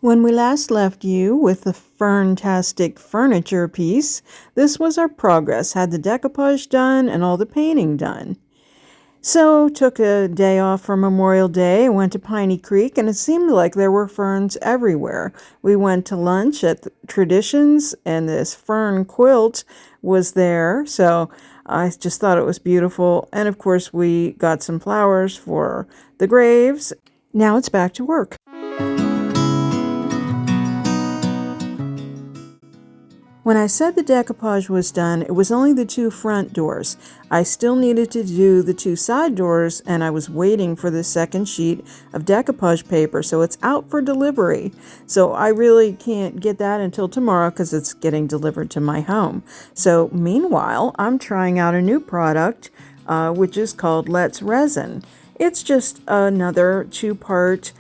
When we last left you with the Ferntastic Ferniture piece, this was our progress. Had the decoupage done and all the painting done. So took a day off for Memorial Day, went to Piney Creek, and it seemed like there were ferns everywhere. We went to lunch at Traditions, and this fern quilt was there, so I just thought it was beautiful. And of course, we got some flowers for the graves. Now it's back to work. When I said the decoupage was done, it was only the 2 front doors. I still needed to do the 2 side doors, and I was waiting for the second sheet of decoupage paper, so it's out for delivery. So I really can't get that until tomorrow because it's getting delivered to my home. So meanwhile, I'm trying out a new product, which is called Let's Resin. It's just another 2-part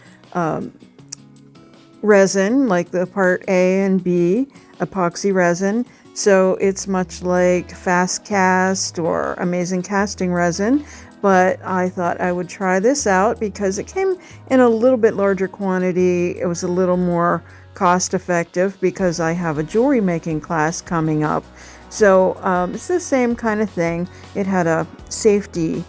resin, like the part A and B epoxy resin. So it's much like Fast Cast or Amazing Casting resin, but I thought I would try this out because it came in a little bit larger quantity. It was a little more cost effective because I have a jewelry making class coming up. So it's the same kind of thing. It had a safety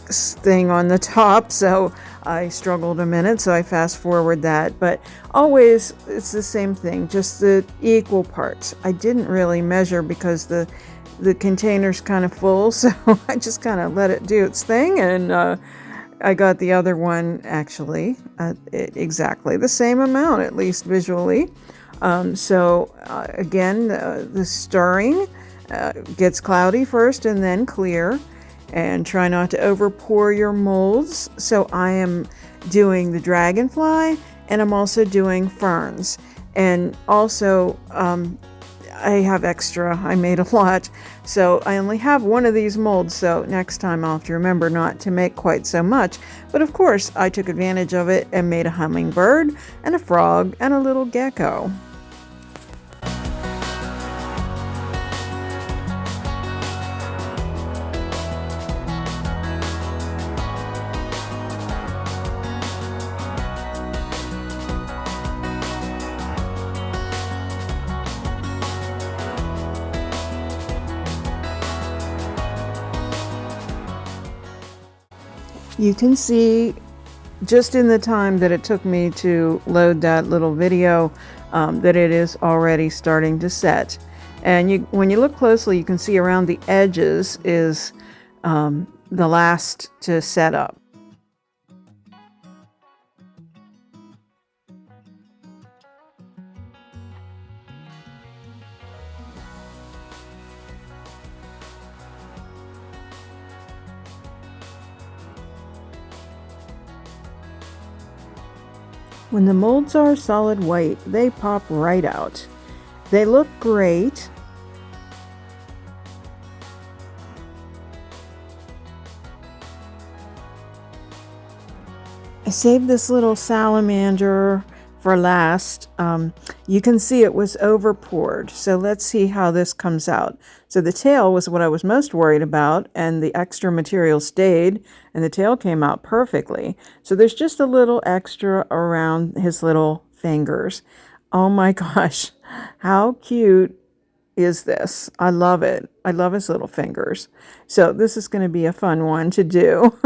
thing on the top, so I struggled a minute, so I fast forward that, but always it's the same thing, just the equal parts. I didn't really measure because the container's kind of full, so I just kind of let it do its thing, and I got the other one actually exactly the same amount, at least visually. Again, the stirring gets cloudy first and then clear. And try not to over pour your molds. So I am doing the dragonfly, and I'm also doing ferns. And also I have extra. I made a lot, so I only have one of these molds, so next time I'll have to remember not to make quite so much. But of course I took advantage of it and made a hummingbird and a frog and a little gecko. You can see just in the time that it took me to load that little video that it is already starting to set. And when you look closely, you can see around the edges is the last to set up. When the molds are solid white, they pop right out. They look great. I saved this little salamander for last. You can see it was over poured. So let's see how this comes out. So the tail was what I was most worried about, and the extra material stayed, and the tail came out perfectly. So there's just a little extra around his little fingers. Oh my gosh, how cute is this? I love it. I love his little fingers. So this is going to be a fun one to do.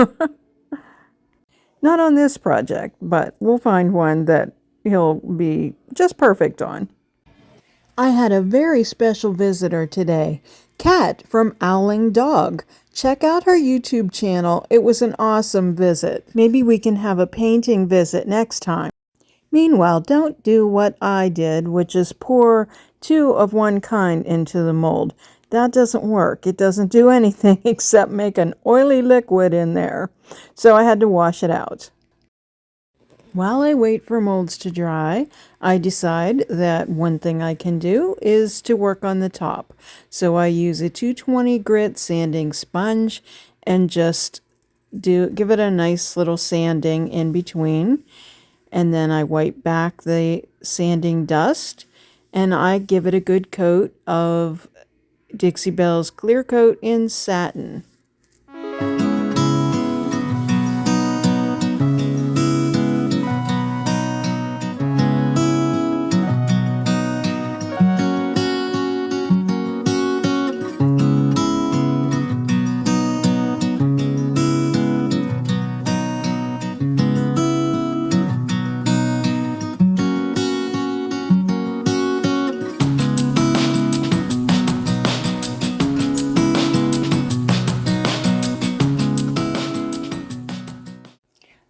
Not on this project, but we'll find one that he'll be just perfect on. I had a very special visitor today, Kat from Owling Dog. Check out her YouTube channel. It was an awesome visit. Maybe we can have a painting visit next time. Meanwhile, don't do what I did, which is pour 2 of one kind into the mold. That doesn't work. It doesn't do anything except make an oily liquid in there. So I had to wash it out. While I wait for molds to dry, I decide that one thing I can do is to work on the top. So I use a 220 grit sanding sponge and just give it a nice little sanding in between. And then I wipe back the sanding dust and I give it a good coat of Dixie Belle's Clear Coat in Satin.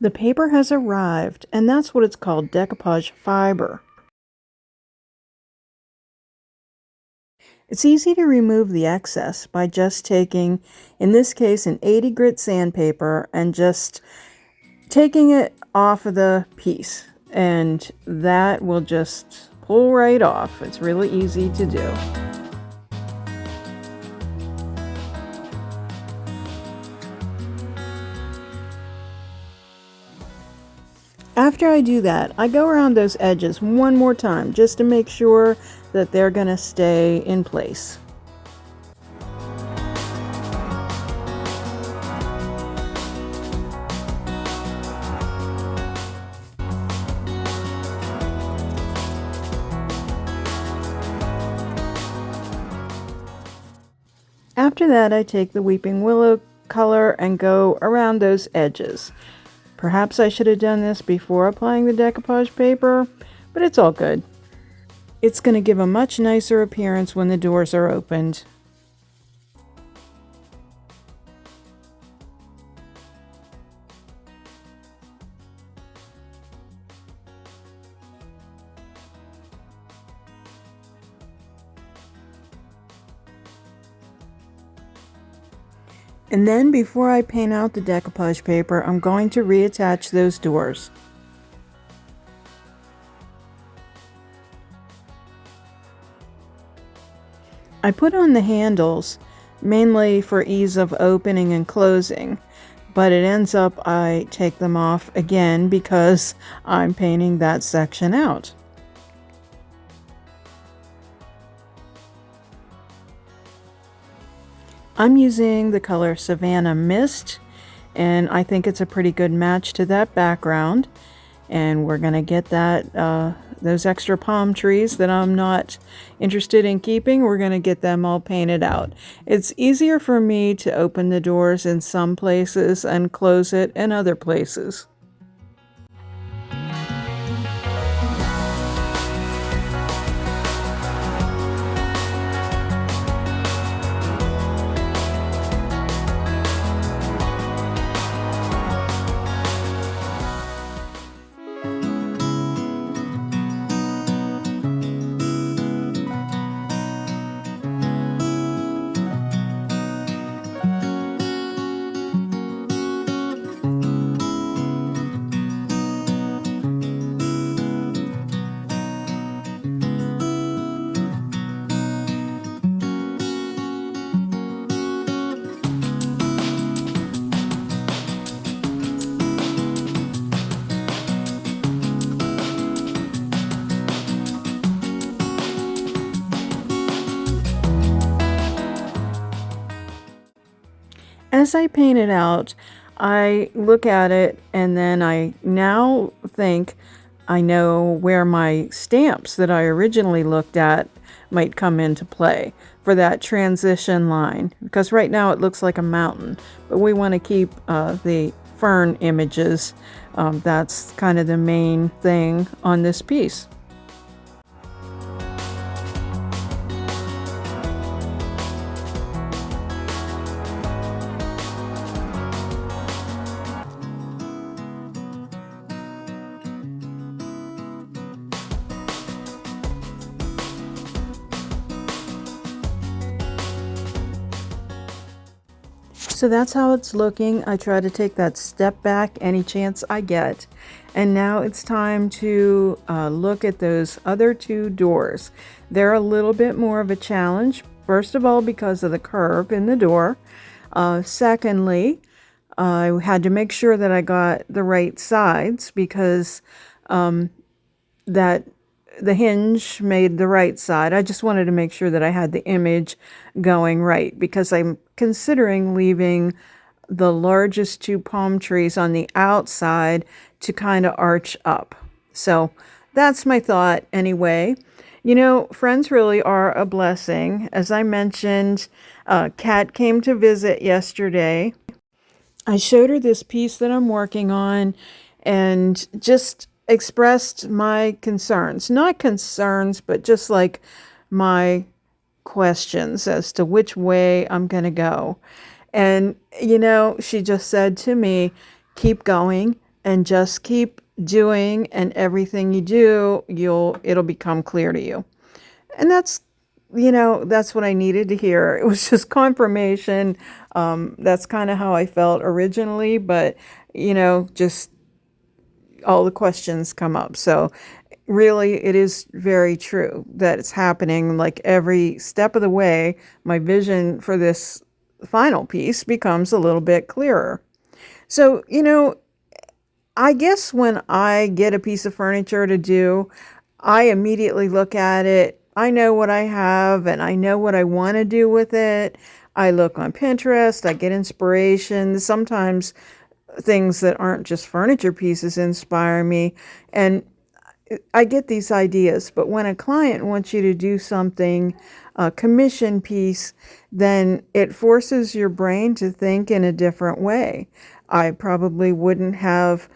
The paper has arrived, and that's what it's called, decoupage fiber. It's easy to remove the excess by just taking, in this case, an 80 grit sandpaper and just taking it off of the piece. And that will just pull right off. It's really easy to do. After I do that, I go around those edges one more time just to make sure that they're going to stay in place. After that, I take the Weeping Willow color and go around those edges. Perhaps I should have done this before applying the decoupage paper, but it's all good. It's going to give a much nicer appearance when the doors are opened. And then before I paint out the decoupage paper, I'm going to reattach those doors. I put on the handles mainly for ease of opening and closing, but it ends up I take them off again because I'm painting that section out. I'm using the color Savannah Mist, and I think it's a pretty good match to that background. And we're going to get that those extra palm trees that I'm not interested in keeping, we're going to get them all painted out. It's easier for me to open the doors in some places and close it in other places. As I paint it out, I look at it and then I now think I know where my stamps that I originally looked at might come into play for that transition line, because right now it looks like a mountain, but we want to keep the fern images. That's kind of the main thing on this piece. So that's how it's looking. I try to take that step back any chance I get. And now it's time to look at those other two doors. They're a little bit more of a challenge. First of all, because of the curve in the door. Secondly, I had to make sure that I got the right sides, because that the hinge made the right side. I just wanted to make sure that I had the image going right, because I'm considering leaving the largest two palm trees on the outside to kind of arch up. So that's my thought anyway. You know, friends really are a blessing. As I mentioned, Kat came to visit yesterday. I showed her this piece that I'm working on and just expressed my concerns. Not concerns, but just like my questions as to which way I'm going to go. And, you know, she just said to me, keep going and just keep doing, and everything you do, it'll become clear to you. And that's what I needed to hear. It was just confirmation. That's kind of how I felt originally, but just all the questions come up. So really, it is very true that it's happening like every step of the way. My vision for this final piece becomes a little bit clearer. So, I guess when I get a piece of furniture to do, I immediately look at it. I know what I have and I know what I want to do with it. I look on Pinterest, I get inspiration. Sometimes things that aren't just furniture pieces inspire me, and I get these ideas. But when a client wants you to do something, a commission piece, then it forces your brain to think in a different way. I probably wouldn't have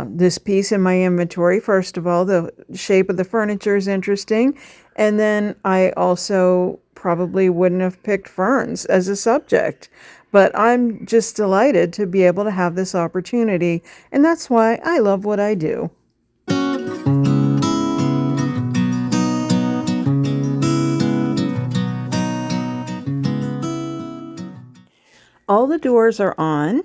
this piece in my inventory. First of all, the shape of the furniture is interesting. And then I also probably wouldn't have picked ferns as a subject. But I'm just delighted to be able to have this opportunity. And that's why I love what I do. All the doors are on,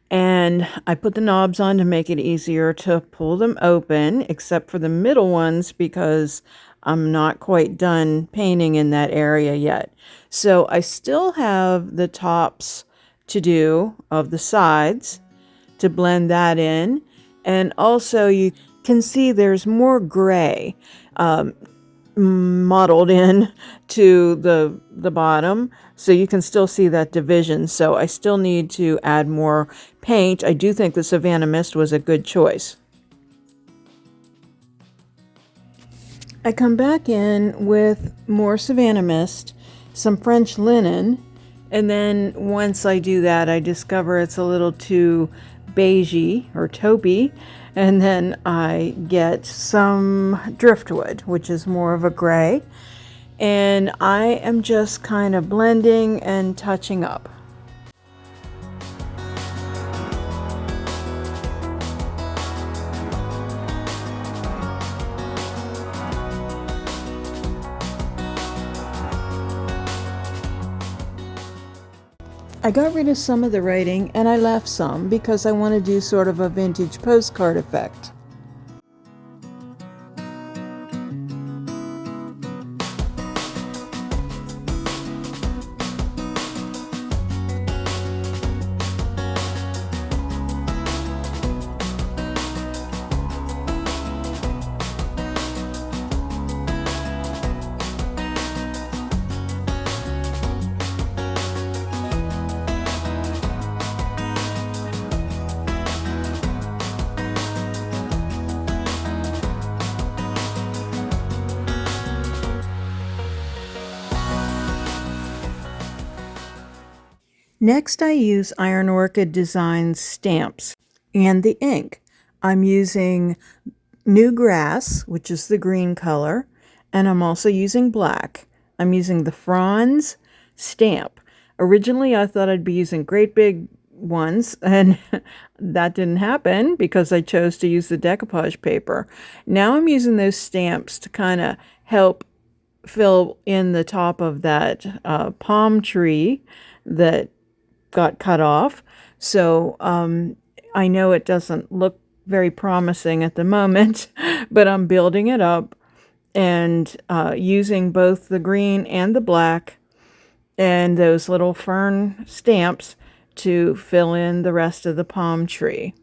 and I put the knobs on to make it easier to pull them open, except for the middle ones because I'm not quite done painting in that area yet. So I still have the tops to do of the sides to blend that in. And also you can see there's more gray modeled in to the bottom, so you can still see that division. So I still need to add more paint. I do think the Savannah Mist was a good choice. I come back in with more Savannah Mist, some French linen, and then once I do that, I discover it's a little too beigey or taupey, and then I get some driftwood, which is more of a gray, and I am just kind of blending and touching up. I got rid of some of the writing and I left some because I want to do sort of a vintage postcard effect. Next, I use Iron Orchid Designs stamps and the ink. I'm using New Grass, which is the green color, and I'm also using black. I'm using the Franz stamp. Originally, I thought I'd be using great big ones, and that didn't happen because I chose to use the decoupage paper. Now I'm using those stamps to kind of help fill in the top of that palm tree that got cut off. So I know it doesn't look very promising at the moment, but I'm building it up and using both the green and the black and those little fern stamps to fill in the rest of the palm tree.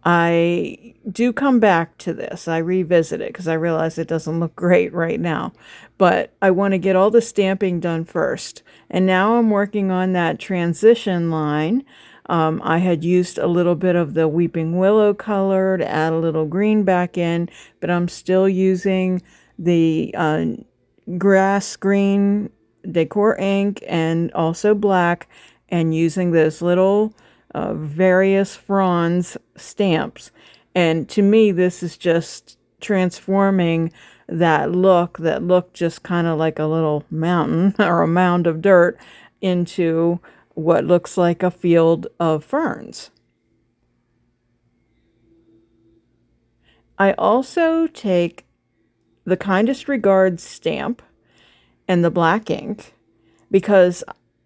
I do come back to this. I revisit it because I realize it doesn't look great right now. But I want to get all the stamping done first. And now I'm working on that transition line. I had used a little bit of the Weeping Willow color to add a little green back in, but I'm still using the grass green decor ink and also black, and using those little various fronds stamps. And to me, this is just transforming that looked just kind of like a little mountain or a mound of dirt into what looks like a field of ferns. I also take the kindest regards stamp and the black ink because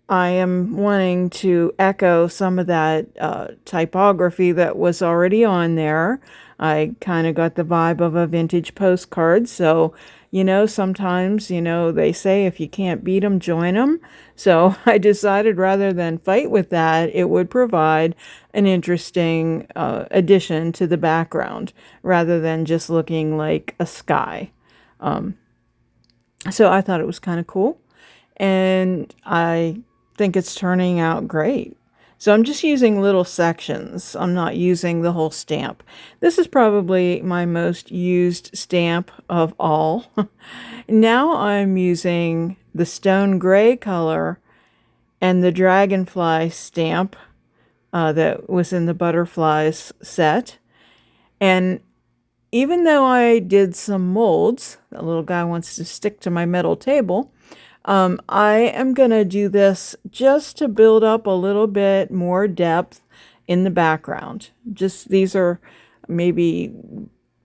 I am wanting to echo some of that typography that was already on there. I kind of got the vibe of a vintage postcard. So, sometimes, they say if you can't beat them, join them. So I decided rather than fight with that, it would provide an interesting addition to the background rather than just looking like a sky. So I thought it was kind of cool. And I think it's turning out great. So I'm just using little sections. I'm not using the whole stamp. This is probably my most used stamp of all. Now I'm using the stone gray color and the dragonfly stamp that was in the butterflies set. And even though I did some molds, the little guy wants to stick to my metal table, I am going to do this just to build up a little bit more depth in the background. Just these are maybe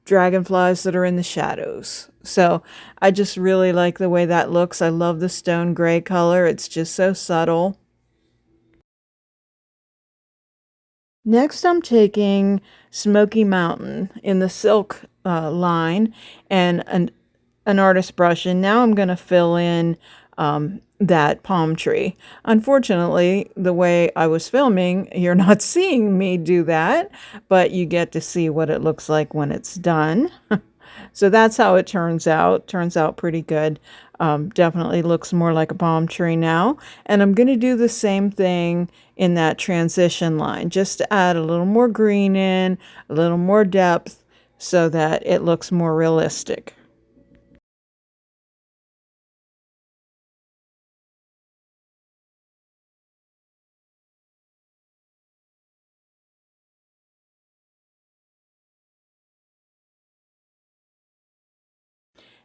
dragonflies that are in the shadows. So I just really like the way that looks. I love the stone gray color. It's just so subtle. Next, I'm taking Smoky Mountain in the silk line and an artist brush, and now I'm going to fill in that palm tree. Unfortunately, the way I was filming, you're not seeing me do that, but you get to see what it looks like when it's done. So that's how it turns out. Turns out pretty good. Definitely looks more like a palm tree now. And I'm going to do the same thing in that transition line, just to add a little more green in, a little more depth, so that it looks more realistic.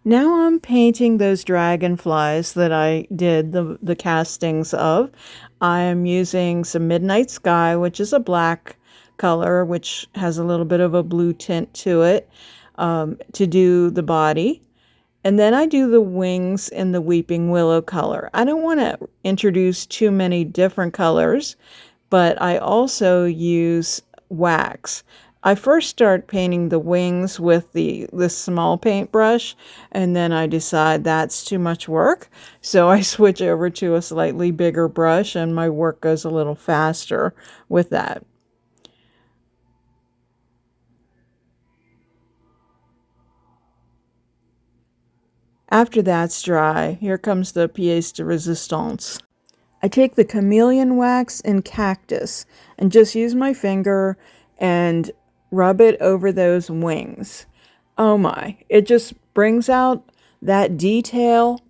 Now I'm painting those dragonflies that I did the castings of. I am using some Midnight Sky, which is a black color, which has a little bit of a blue tint to it, to do the body. And then I do the wings in the Weeping Willow color. I don't want to introduce too many different colors, but I also use wax. I first start painting the wings with this small paintbrush, and then I decide that's too much work. So I switch over to a slightly bigger brush, and my work goes a little faster with that. After that's dry, here comes the pièce de résistance. I take the chameleon wax in cactus and just use my finger and rub it over those wings. Oh my, it just brings out that detail,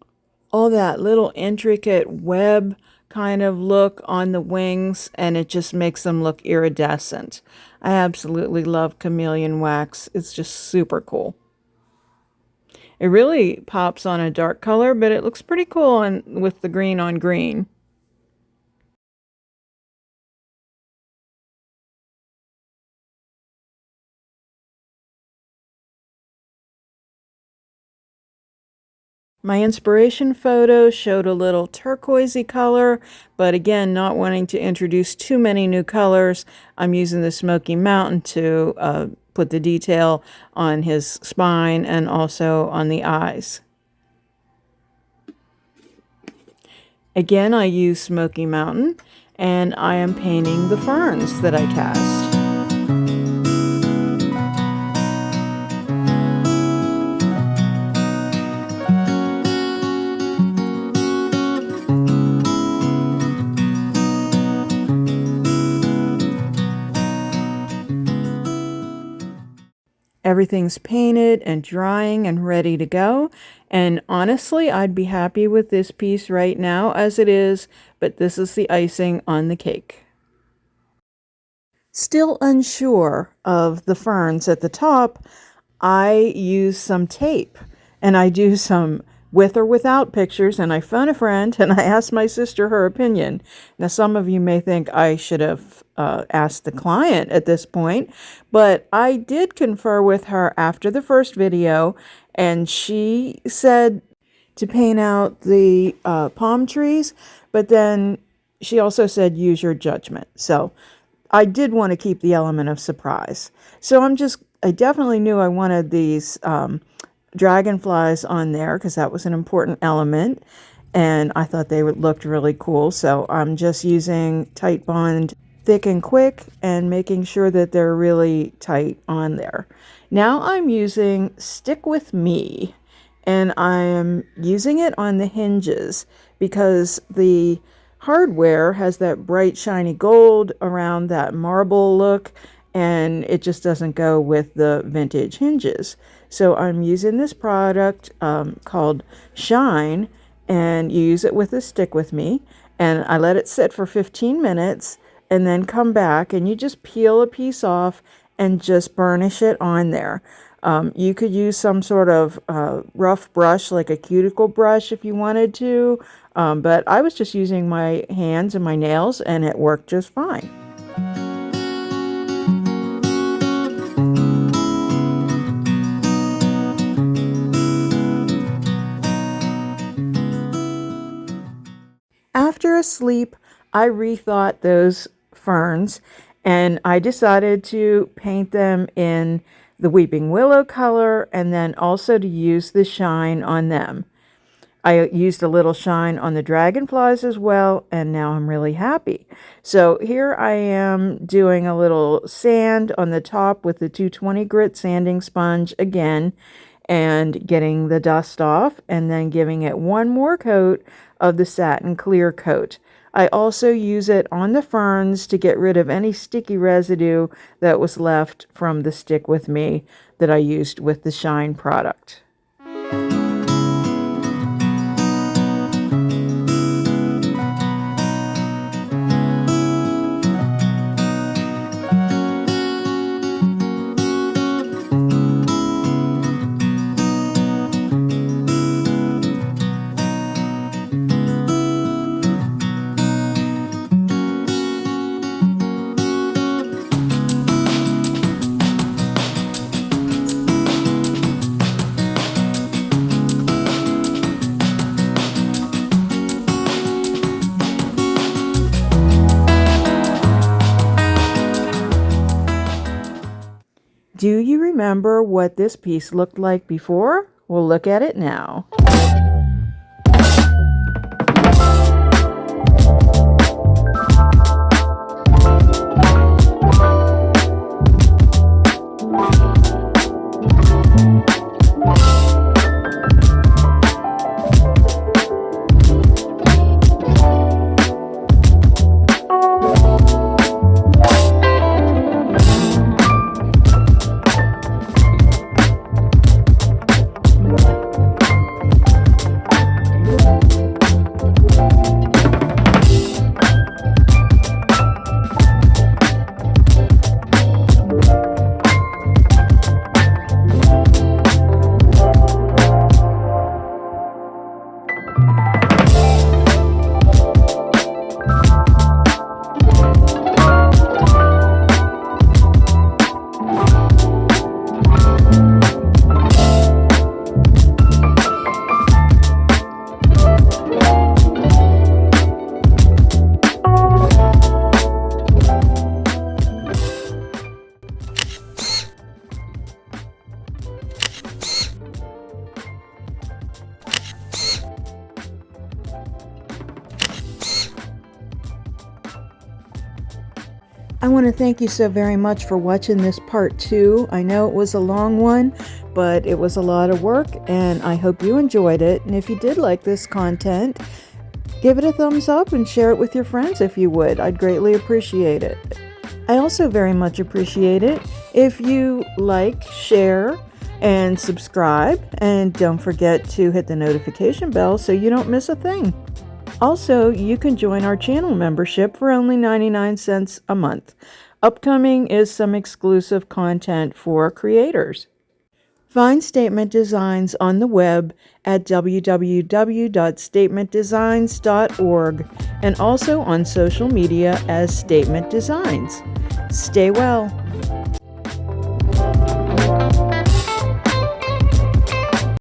all that little intricate web kind of look on the wings, and it just makes them look iridescent. I absolutely love chameleon wax. It's just super cool. It really pops on a dark color, but it looks pretty cool with the green on green. My inspiration photo showed a little turquoisey color, but again, not wanting to introduce too many new colors, I'm using the Smoky Mountain to put the detail on his spine and also on the eyes. Again, I use Smoky Mountain, and I am painting the ferns that I cast. Everything's painted and drying and ready to go. And honestly, I'd be happy with this piece right now as it is, but this is the icing on the cake. Still unsure of the ferns at the top, I use some tape and I do some with or without pictures, and I phoned a friend and I asked my sister her opinion. Now, some of you may think I should have asked the client at this point, but I did confer with her after the first video, and she said to paint out the palm trees, but then she also said use your judgment. So I did want to keep the element of surprise. So I definitely knew I wanted these dragonflies on there because that was an important element, and I thought they looked really cool. So I'm just using Tight Bond Thick and Quick and making sure that they're really tight on there. Now I'm using Stick With Me, and I am using it on the hinges because the hardware has that bright shiny gold around that marble look, and it just doesn't go with the vintage hinges. So I'm using this product called Shine, and you use it with a Stick With Me, and I let it sit for 15 minutes and then come back, and you just peel a piece off and just burnish it on there. You could use some sort of rough brush, like a cuticle brush if you wanted to, but I was just using my hands and my nails, and it worked just fine. After a sleep, I rethought those ferns, and I decided to paint them in the weeping willow color, and then also to use the shine on them. I used a little shine on the dragonflies as well, and now I'm really happy. So here I am doing a little sand on the top with the 220 grit sanding sponge again, and getting the dust off, and then giving it one more coat of the satin clear coat. I also use it on the ferns to get rid of any sticky residue that was left from the Stick With Me that I used with the Shine product. Do you remember what this piece looked like before? We'll look at it now. I want to thank you so very much for watching this part 2. I know it was a long one, but it was a lot of work, and I hope you enjoyed it. And if you did like this content, give it a thumbs up and share it with your friends if you would. I'd greatly appreciate it. I also very much appreciate it if you like, share, and subscribe. And don't forget to hit the notification bell so you don't miss a thing. Also, you can join our channel membership for only 99 cents a month. Upcoming is some exclusive content for creators. Find Statement Designs on the web at www.statementdesigns.org and also on social media as Statement Designs. Stay well.